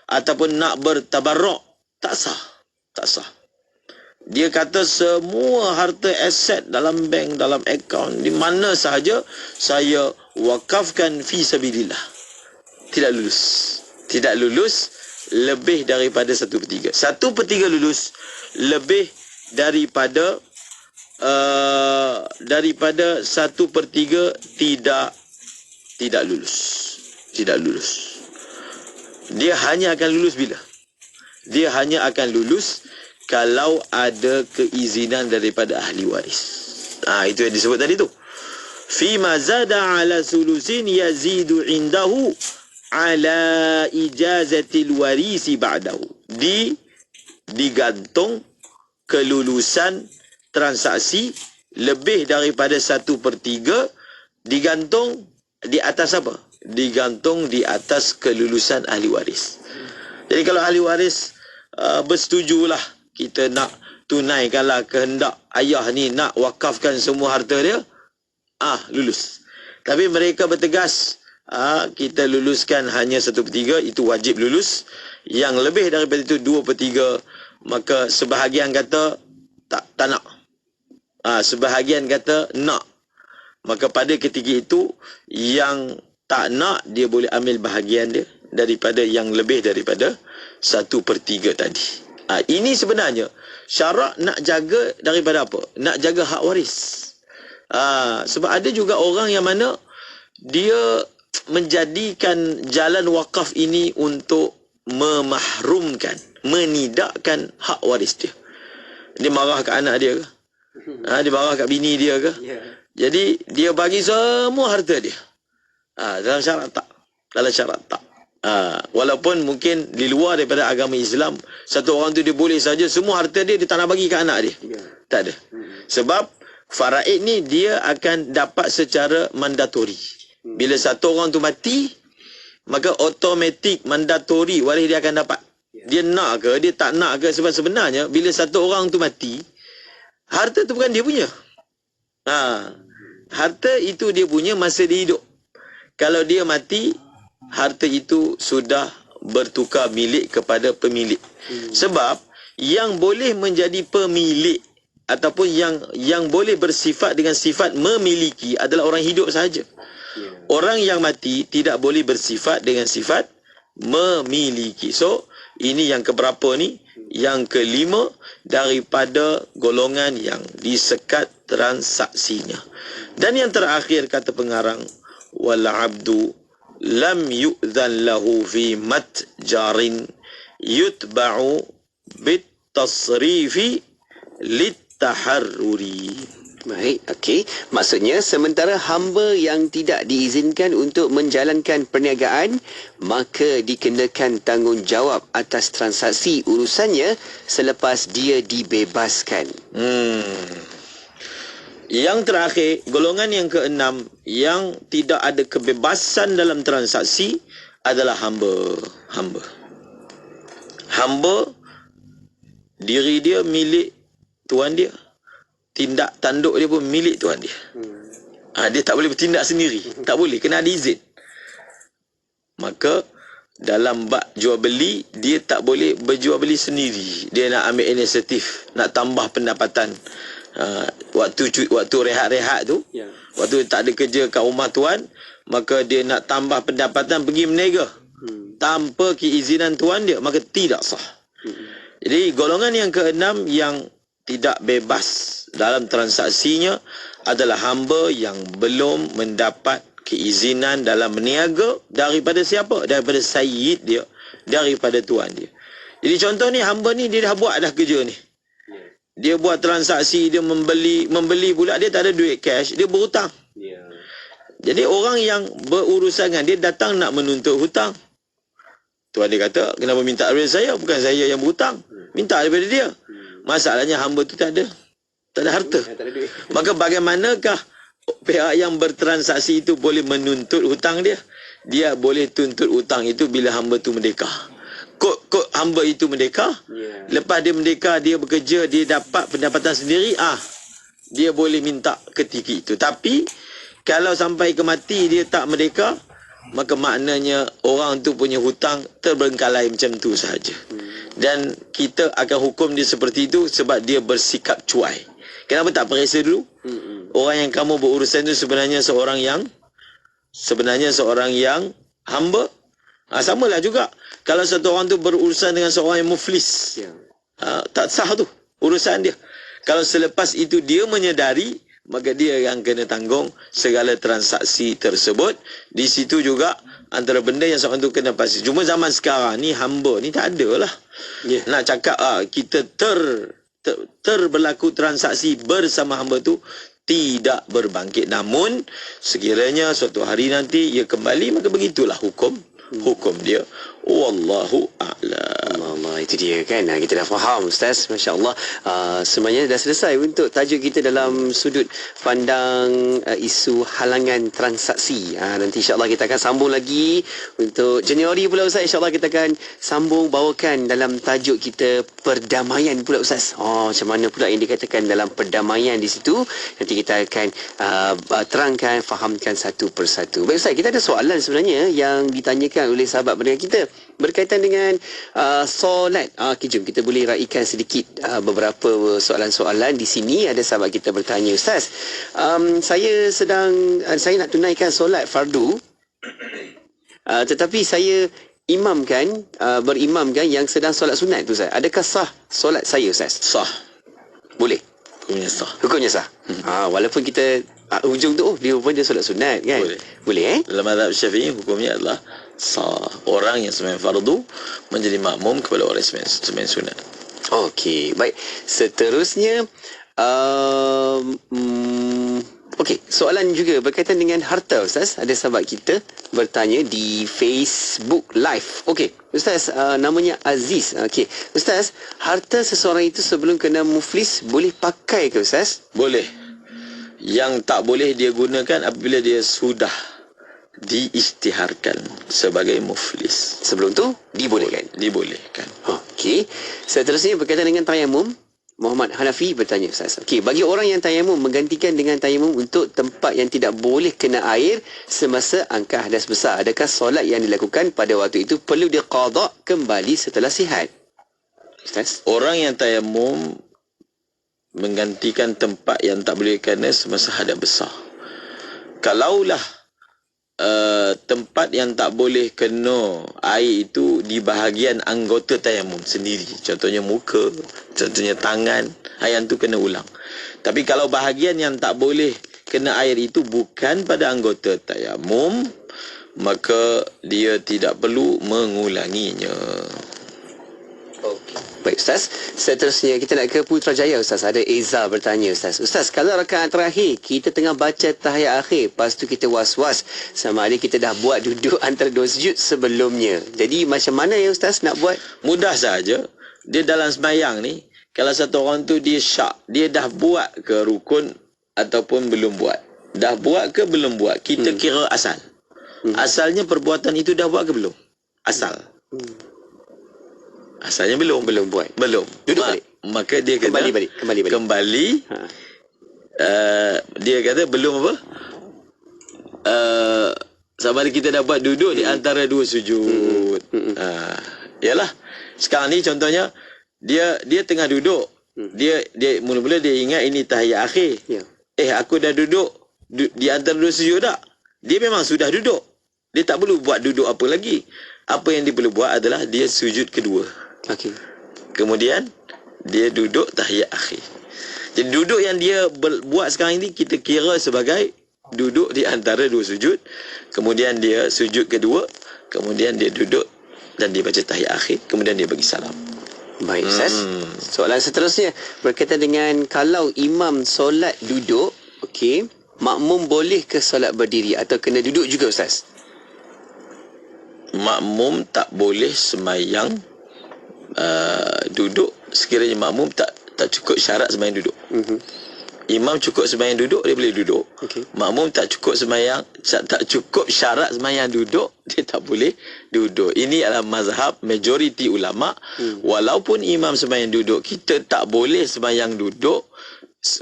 ataupun nak bertabarruk, tak sah. Tak sah. Dia kata semua harta aset dalam bank, dalam akaun, di mana sahaja saya wakafkan fi sabilillah. Tidak lulus. Tidak lulus lebih daripada 1/3. 1/3 lulus, lebih daripada 1/3 tidak lulus. Tidak lulus. Dia hanya akan lulus bila? Dia hanya akan lulus kalau ada keizinan daripada ahli waris. Itu yang disebut tadi tu. Fi ma zada ala sulusin yazidu indahu ala ijazatil warisi ba'dahu. Digantung kelulusan transaksi lebih daripada 1/3, digantung di atas apa? Digantung di atas kelulusan ahli waris. Jadi kalau ahli waris bersetujulah kita nak tunaikanlah kehendak ayah ni nak wakafkan semua harta dia, lulus. Tapi mereka bertegas, kita luluskan hanya 1/3, itu wajib lulus. Yang lebih daripada itu 2/3, maka sebahagian kata tak nak. Sebahagian kata nak. Maka pada ketika itu yang tak nak dia boleh ambil bahagian dia daripada yang lebih daripada 1/3 tadi. Ini sebenarnya syarak nak jaga daripada apa? Nak jaga hak waris. Sebab ada juga orang yang mana dia menjadikan jalan wakaf ini untuk memahrumkan, menidakkan hak waris dia. Dia marah kat anak dia ke? Dia marah kat bini dia ke? Jadi dia bagi semua harta dia. Dalam syarat tak. Dalam syarat tak. Walaupun mungkin di luar daripada agama Islam, satu orang tu dia boleh saja semua harta dia tak nak bagi ke anak dia. Tak ada. Sebab faraid ni dia akan dapat secara mandatori. Bila satu orang tu mati, maka automatik mandatori waris dia akan dapat. Dia nak ke, dia tak nak ke, sebab sebenarnya bila satu orang tu mati, harta tu bukan dia punya. Harta itu dia punya masa dia hidup. Kalau dia mati, harta itu sudah bertukar milik kepada pemilik. Sebab yang boleh menjadi pemilik ataupun yang boleh bersifat dengan sifat memiliki adalah orang hidup sahaja. Orang yang mati tidak boleh bersifat dengan sifat memiliki. So, ini yang keberapa ni? Yang kelima daripada golongan yang disekat transaksinya. Dan yang terakhir kata pengarang, wal abdu lam yu'dhan lahu fi matjarin yutba'u bit tasrifi lit taharruri. Baik, okey. Maksudnya sementara hamba yang tidak diizinkan untuk menjalankan perniagaan, maka dikenakan tanggungjawab atas transaksi urusannya selepas dia dibebaskan. Yang terakhir, golongan yang keenam yang tidak ada kebebasan dalam transaksi adalah hamba. Hamba, diri dia milik tuan dia. Tindak tanduk dia pun milik tuan dia. Dia tak boleh bertindak sendiri. Tak boleh, kena ada izin. Maka dalam bab jual beli, dia tak boleh berjual beli sendiri. Dia nak ambil inisiatif, nak tambah pendapatan. Waktu rehat-rehat tu, waktu tak ada kerja kat rumah tuan, maka dia nak tambah pendapatan, pergi meniaga tanpa keizinan tuan dia, maka tidak sah. Jadi golongan yang keenam yang tidak bebas dalam transaksinya adalah hamba yang belum mendapat keizinan dalam berniaga daripada siapa? Daripada sayyid dia, daripada tuan dia. Jadi contoh ni, hamba ni dia dah buat dah kerja ni. Dia buat transaksi, dia membeli pula, dia tak ada duit cash, dia berhutang. Jadi orang yang berurusan dengan dia datang nak menuntut hutang. Tuan dia kata, kenapa minta daripada saya? Bukan saya yang berhutang. Minta daripada dia. Masalahnya hamba tu tak ada harta. Maka bagaimanakah pihak yang bertransaksi itu boleh menuntut hutang dia? Dia boleh tuntut hutang itu bila hamba tu merdeka. Kod hamba itu merdeka. Lepas dia merdeka, dia bekerja, dia dapat pendapatan sendiri, dia boleh minta ketika itu. Tapi kalau sampai ke mati dia tak merdeka, maka maknanya orang tu punya hutang terbengkalai macam tu sahaja. Dan kita akan hukum dia seperti itu sebab dia bersikap cuai. Kenapa tak periksa dulu? Orang yang kamu berurusan itu sebenarnya seorang yang hamba. Samalah juga kalau satu orang tu berurusan dengan seorang yang muflis, tak sah tu urusan dia. Kalau selepas itu dia menyedari, maka dia yang kena tanggung segala transaksi tersebut. Di situ juga antara benda yang seorang tu kena pasti. Cuma zaman sekarang ni hamba ni tak ada lah. Nak cakap kita terberlaku transaksi bersama hamba tu tidak berbangkit. Namun sekiranya suatu hari nanti ia kembali, maka begitulah hukum dia. Wallahu a'lam. Allah, itu dia kan. Kita dah faham Ustaz, Masya Allah. Sebenarnya dah selesai untuk tajuk kita dalam sudut pandang isu halangan transaksi. Nanti insyaAllah kita akan sambung lagi untuk Januari pula Ustaz. InsyaAllah kita akan sambung bawakan dalam tajuk kita perdamaian pula Ustaz. Macam mana pula yang dikatakan dalam perdamaian di situ, nanti kita akan terangkan, fahamkan satu persatu. Baik Ustaz, kita ada soalan sebenarnya yang ditanyakan oleh sahabat pendengar kita berkaitan dengan solat. Jom kita boleh raikan sedikit beberapa soalan-soalan di sini. Ada sahabat kita bertanya, Ustaz, saya nak tunaikan solat fardu, tetapi saya berimamkan yang sedang solat sunat tu Ustaz. Adakah sah solat saya Ustaz? Sah. Boleh. Hukumnya sah. Walaupun kita hujung tu dia pun dia solat sunat kan? Boleh Dalam mazhab Syafi'i hukumnya adalah sah. Orang yang sembahyang fardu menjadi makmum kepada orang yang sembahyang sunat. Okey, baik. Seterusnya Okey, soalan juga berkaitan dengan harta, Ustaz. Ada sahabat kita bertanya di Facebook Live. Okey, Ustaz, namanya Aziz. Okey, Ustaz, harta seseorang itu sebelum kena muflis boleh pakai ke, Ustaz? Boleh. Yang tak boleh dia gunakan apabila dia sudah diisytiharkan sebagai muflis. Sebelum tu dibolehkan. Dibolehkan. Okey, seterusnya berkaitan dengan tayamum. Muhammad Hanafi bertanya, Ustaz. Okey, bagi orang yang tayamum menggantikan dengan tayamum untuk tempat yang tidak boleh kena air semasa angkat hadas besar, adakah solat yang dilakukan pada waktu itu perlu diqada kembali setelah sihat? Ustaz? Orang yang tayamum menggantikan tempat yang tak boleh kena semasa hadas besar. Kalaulah tempat yang tak boleh kena air itu di bahagian anggota tayamum sendiri, contohnya muka, contohnya tangan, yang tu kena ulang. Tapi kalau bahagian yang tak boleh kena air itu bukan pada anggota tayamum, maka dia tidak perlu mengulanginya. Okey. Baik, Ustaz. Seterusnya kita nak ke Putrajaya, Ustaz. Ada Eza bertanya, Ustaz. Ustaz, kalau rakaat terakhir kita tengah baca tahiyat akhir, lepas tu kita was-was sama ada kita dah buat duduk antara dua sujud sebelumnya. Jadi macam mana ya, Ustaz, nak buat? Mudah saja. Dia dalam sembahyang ni, kalau satu orang tu dia syak, dia dah buat ke rukun ataupun belum buat? Dah buat ke belum buat? Kita kira asal. Asalnya perbuatan itu dah buat ke belum? Asal. Asalnya belum buat. Belum. Duduk balik. Maka dia kata kembali. Dia kata belum apa? Sama ada kita dah buat duduk di antara dua sujud. Yalah. Sekarang ni contohnya dia tengah duduk. Dia mula-mula dia ingat ini tahiyat akhir. Aku dah duduk di antara dua sujud tak? Dia memang sudah duduk. Dia tak perlu buat duduk apa lagi. Apa yang dia perlu buat adalah dia sujud kedua. Okey. Kemudian dia duduk tahiyat akhir. Jadi duduk yang dia buat sekarang ini kita kira sebagai duduk di antara dua sujud. Kemudian dia sujud kedua, kemudian dia duduk dan dia baca tahiyat akhir, kemudian dia bagi salam. Baik, Ustaz. Soalan seterusnya berkaitan dengan kalau imam solat duduk, okey, makmum boleh ke solat berdiri atau kena duduk juga, Ustaz? Makmum tak boleh sembahyang duduk sekiranya makmum tak cukup syarat sembahyang duduk. Imam cukup sembahyang duduk, dia boleh duduk. Makmum tak cukup syarat sembahyang duduk, dia tak boleh duduk. Ini adalah mazhab majoriti ulama. Walaupun imam sembahyang duduk, kita tak boleh sembahyang duduk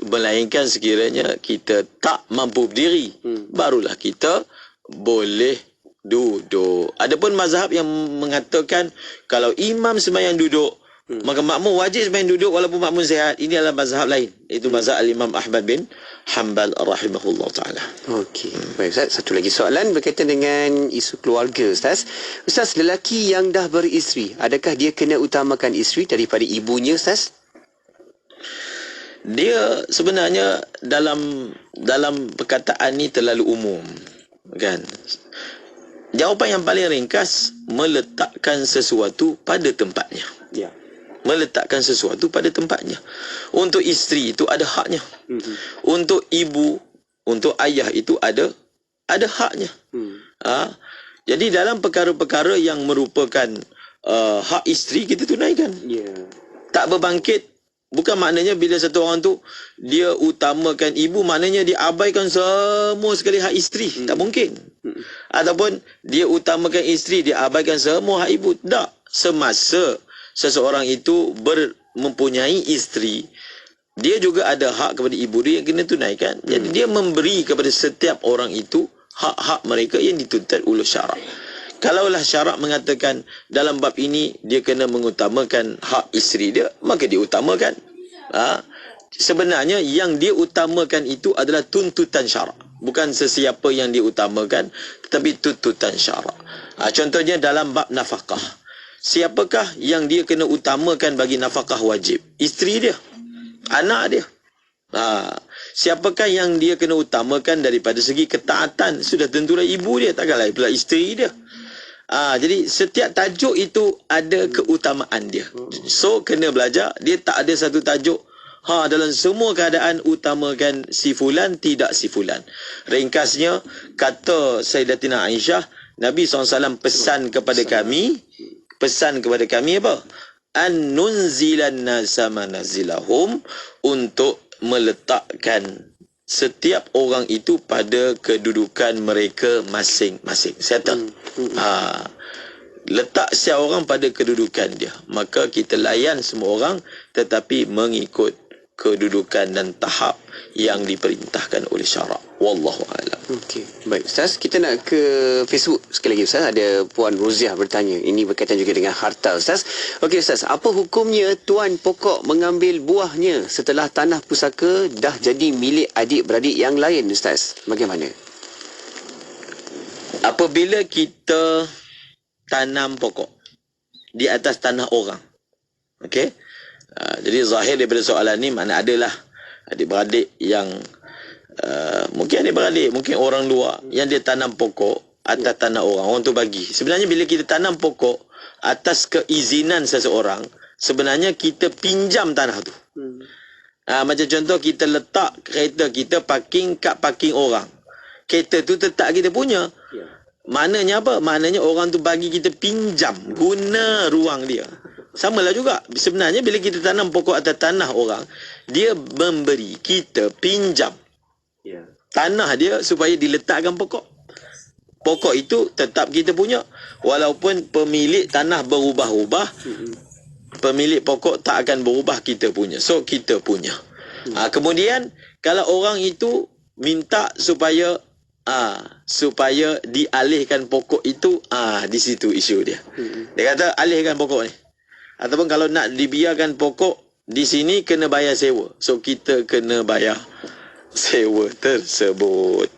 melainkan sekiranya kita tak mampu berdiri, barulah kita boleh duduk. Adapun mazhab yang mengatakan kalau imam sembahyang duduk, maka makmum wajib sembahyang duduk walaupun makmum sihat, ini adalah mazhab lain. Itu mazhab Al-Imam Ahmad bin Hanbal rahimahullah ta'ala. Okey. Baik, Ustaz. Satu lagi soalan berkaitan dengan isu keluarga, Ustaz. Ustaz, lelaki yang dah beristeri, adakah dia kena utamakan isteri daripada ibunya, Ustaz? Dia sebenarnya dalam perkataan ni terlalu umum, kan? Jawapan yang paling ringkas, meletakkan sesuatu pada tempatnya. Ya. Meletakkan sesuatu pada tempatnya. Untuk isteri itu ada haknya. Untuk ibu, untuk ayah itu ada haknya. Jadi dalam perkara-perkara yang merupakan hak isteri, kita tunaikan. Tak berbangkit. Bukan maknanya bila satu orang tu dia utamakan ibu, maknanya dia abaikan semua sekali hak isteri. Tak mungkin. Ataupun dia utamakan isteri, dia abaikan semua hak ibu. Tak. Semasa seseorang itu mempunyai isteri, dia juga ada hak kepada ibu dia yang kena tunaikan. Jadi dia memberi kepada setiap orang itu hak-hak mereka yang dituntut oleh syarak. Kalaulah syarak mengatakan dalam bab ini dia kena mengutamakan hak isteri dia, maka dia utamakan. Sebenarnya yang dia utamakan itu adalah tuntutan syarak. Bukan sesiapa yang dia utamakan, tetapi tuntutan syarak. Contohnya dalam bab nafkah. Siapakah yang dia kena utamakan bagi nafkah wajib? Isteri dia, anak dia. Siapakah yang dia kena utamakan daripada segi ketaatan? Sudah tentulah ibu dia, takkanlah pula isteri dia. Jadi setiap tajuk itu ada keutamaan dia. So kena belajar, dia tak ada satu tajuk Dalam semua keadaan utamakan si fulan, tidak si fulan. Ringkasnya, kata Sayyidatina Aisyah, Nabi SAW pesan kepada kami apa? An nunzilan nasa manazilahum, untuk meletakkan setiap orang itu pada kedudukan mereka masing-masing. Settle. Letak setiap orang pada kedudukan dia. Maka kita layan semua orang, tetapi mengikut kedudukan dan tahap yang diperintahkan oleh syarak. Wallahu a'lam. Okey, baik Ustaz, kita nak ke Facebook sekali lagi Ustaz. Ada Puan Roziah bertanya. Ini berkaitan juga dengan harta Ustaz. Okey Ustaz, apa hukumnya tuan pokok mengambil buahnya setelah tanah pusaka dah jadi milik adik-beradik yang lain Ustaz? Bagaimana? Apabila kita tanam pokok di atas tanah orang, okey, jadi zahir daripada soalan ni, makna adalah adik-beradik yang mungkin adik-beradik, mungkin orang luar yang dia tanam pokok atas tanah orang tu bagi. Sebenarnya bila kita tanam pokok atas keizinan seseorang, sebenarnya kita pinjam tanah tu. Macam contoh, kita letak kereta kita parking kat parking orang, kereta tu tetap kita punya. Maknanya apa? Maknanya orang tu bagi kita pinjam, guna ruang dia. Samalah juga. Sebenarnya bila kita tanam pokok atas tanah orang, dia memberi kita pinjam tanah dia supaya diletakkan pokok. Pokok itu tetap kita punya. Walaupun pemilik tanah berubah-ubah, pemilik pokok tak akan berubah, kita punya. So, kita punya. Kemudian, kalau orang itu minta supaya dialihkan pokok itu, di situ isu dia. Dia kata alihkan pokok ni. Ataupun kalau nak dibiarkan pokok di sini, kena bayar sewa. So kita kena bayar sewa tersebut.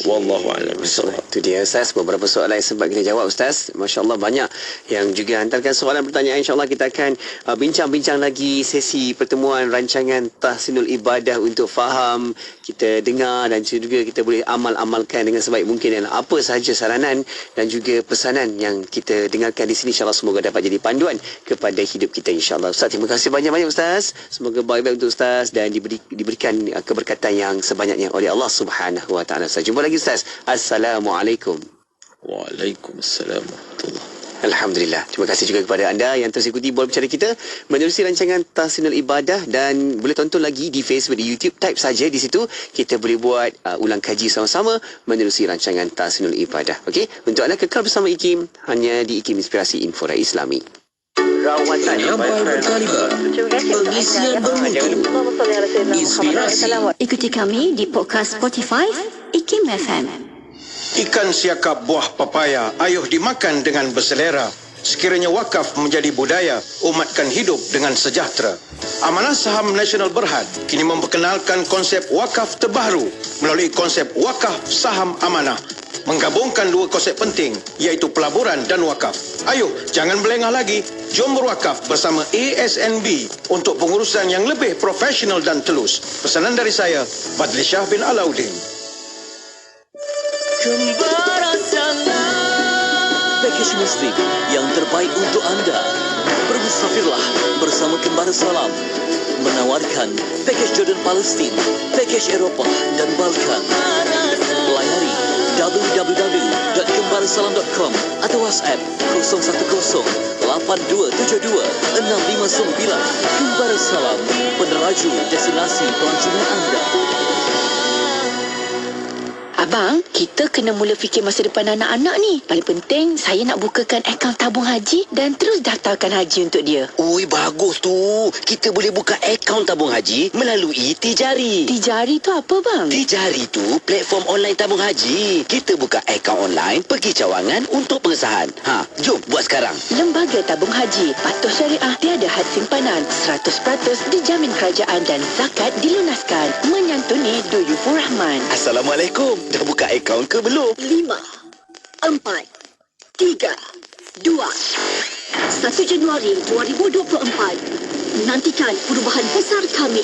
Wallahu a'lam bishawab. Itu dia Ustaz, beberapa soalan yang sempat kita jawab Ustaz. Masya-Allah banyak yang juga hantarkan soalan pertanyaan. Insya-Allah kita akan bincang-bincang lagi sesi pertemuan rancangan Tahsinul Ibadah untuk faham, kita dengar dan juga kita boleh amal-amalkan dengan sebaik mungkin. Dan apa sahaja saranan dan juga pesanan yang kita dengarkan di sini, insya-Allah semoga dapat jadi panduan kepada hidup kita insya-Allah. Ustaz, terima kasih banyak-banyak Ustaz. Semoga baik-baik untuk Ustaz dan diberikan keberkatan yang sebanyaknya oleh Allah Subhanahu wa taala. Jumpa lagi Ustaz. Assalamualaikum. Waalaikumsalam warahmatullahi. Alhamdulillah. Terima kasih juga kepada anda yang terus ikuti bola bicara kita menerusi rancangan Tahsinul Ibadah, dan boleh tonton lagi di Facebook, di YouTube. Type saja di situ. Kita boleh buat ulang kaji sama-sama menerusi rancangan Tahsinul Ibadah. Okey, untuk anda kekal bersama IKIM hanya di IKIM Inspirasi Info Islami. Nyampai berkaliber, pengisian bermutu, inspirasi. Ikuti kami di podcast Spotify IKIM FM. Ikan siakap buah papaya, ayuh dimakan dengan berselera. Sekiranya wakaf menjadi budaya, umatkan hidup dengan sejahtera. Amanah Saham Nasional Berhad kini memperkenalkan konsep wakaf terbaru melalui konsep wakaf saham amanah. Menggabungkan dua konsep penting, iaitu pelaburan dan wakaf. Ayuh, jangan melengah lagi. Jom berwakaf bersama ASNB untuk pengurusan yang lebih profesional dan telus. Pesanan dari saya, Badli Shah bin Alauddin. Kembara salam. Package muslim yang terbaik untuk anda. Bermusafirlah bersama Kembara Salam, menawarkan package Jordan Palestin, package Eropah dan Balkan. Layari www.kembarasalam.com atau WhatsApp 010-8272-6559. Kembara Salam, peneraju destinasi pelancongan anda. Abang, kita kena mula fikir masa depan anak-anak ni. Paling penting, saya nak bukakan akaun tabung haji dan terus daftarkan haji untuk dia. Ui, bagus tu. Kita boleh buka akaun tabung haji melalui Tijari. Tijari tu apa bang? Tijari tu platform online tabung haji. Kita buka akaun online, pergi cawangan untuk pengesahan. Jom buat sekarang. Lembaga Tabung Haji patuh syariah, tiada had simpanan, 100% dijamin kerajaan dan zakat dilunaskan. Menyantuni Duyufur Rahman. Assalamualaikum. Dah buka akaun ke belum? 5, 4, 3, 2. 1 Januari 2024. Nantikan perubahan besar kami.